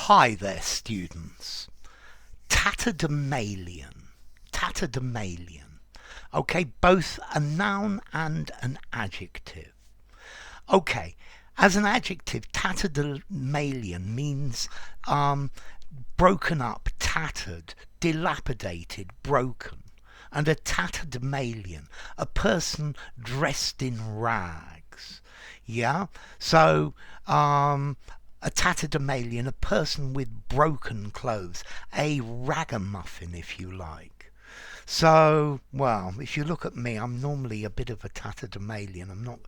Hi there, students. Tatterdemalion. Tatterdemalion. Okay, both a noun and an adjective. Okay, as an adjective, tatterdemalion means broken up, tattered, dilapidated, broken. And a tatterdemalion, a person dressed in rags. Yeah? So, a tatterdemalion, a person with broken clothes, a ragamuffin, if you like. So, well, if you look at me, I'm normally a bit of a tatterdemalion. I'm not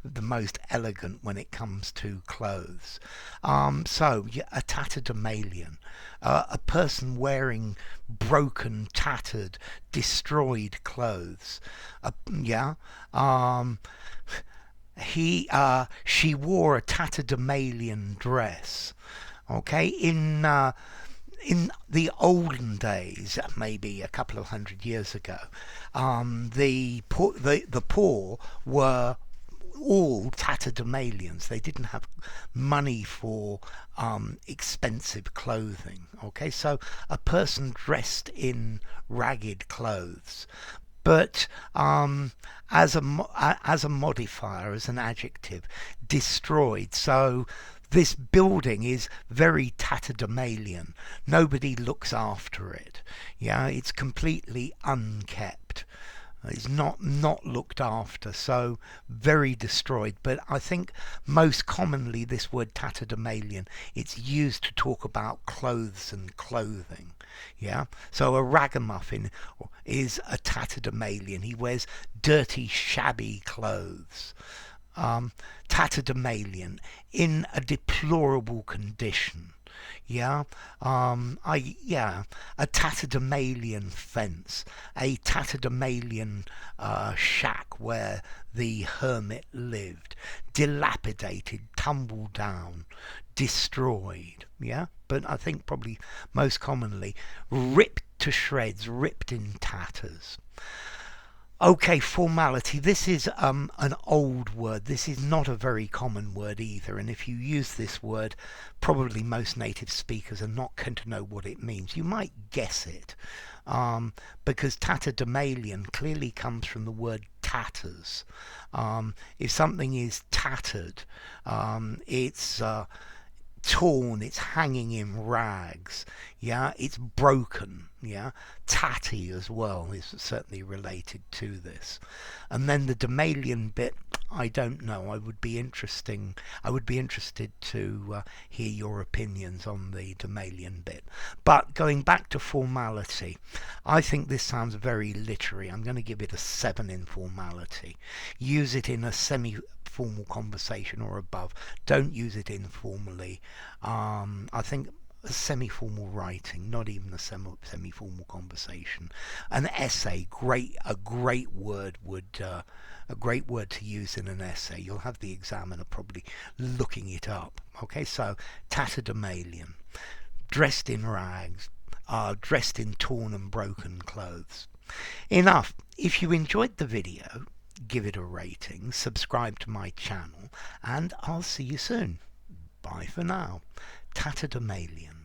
the most elegant when it comes to clothes. So, yeah, a tatterdemalion, a person wearing broken, tattered, destroyed clothes. Yeah. She wore a tatterdemalion dress. Okay, in the olden days, maybe a couple of hundred years ago, the poor were all tatterdemalions. They didn't have money for expensive clothing. Okay, so a person dressed in ragged clothes. But as a modifier, as an adjective, destroyed. So this building is very tatterdemalion. Nobody looks after it. Yeah, it's completely unkept. It's not looked after, so very destroyed. But I think most commonly this word tatterdemalion, it's used to talk about clothes and clothing. Yeah, so a ragamuffin is a tatterdemalion. He wears dirty, shabby clothes. Tatterdemalion, in a deplorable condition. Yeah, a tatterdemalion fence, a tatterdemalion shack where the hermit lived, dilapidated, tumbled down, destroyed. Yeah, but I think probably most commonly ripped to shreds, ripped in tatters. Okay, formality. This is an old word. This is not a very common word either. And if you use this word, probably most native speakers are not going to know what it means. You might guess it, because tatterdemalion clearly comes from the word tatters. If something is tattered, it's torn, it's hanging in rags. Yeah, it's broken. Yeah, tatty as well is certainly related to this. And then the demalion bit, I don't know. I would be interested to hear your opinions on the demalion bit. But going back to formality, I think this sounds very literary. I'm going to give it a 7 in formality. Use it in a semi-formal conversation or above. Don't use it informally. I think a semi-formal writing, not even a semi-formal conversation. An essay, a great word to use in an essay. You'll have the examiner probably looking it up. Okay, so tatterdemalion, dressed in rags, dressed in torn and broken clothes. Enough. If you enjoyed the video, give it a rating, subscribe to my channel, and I'll see you soon. Bye for now. Tatterdemalion.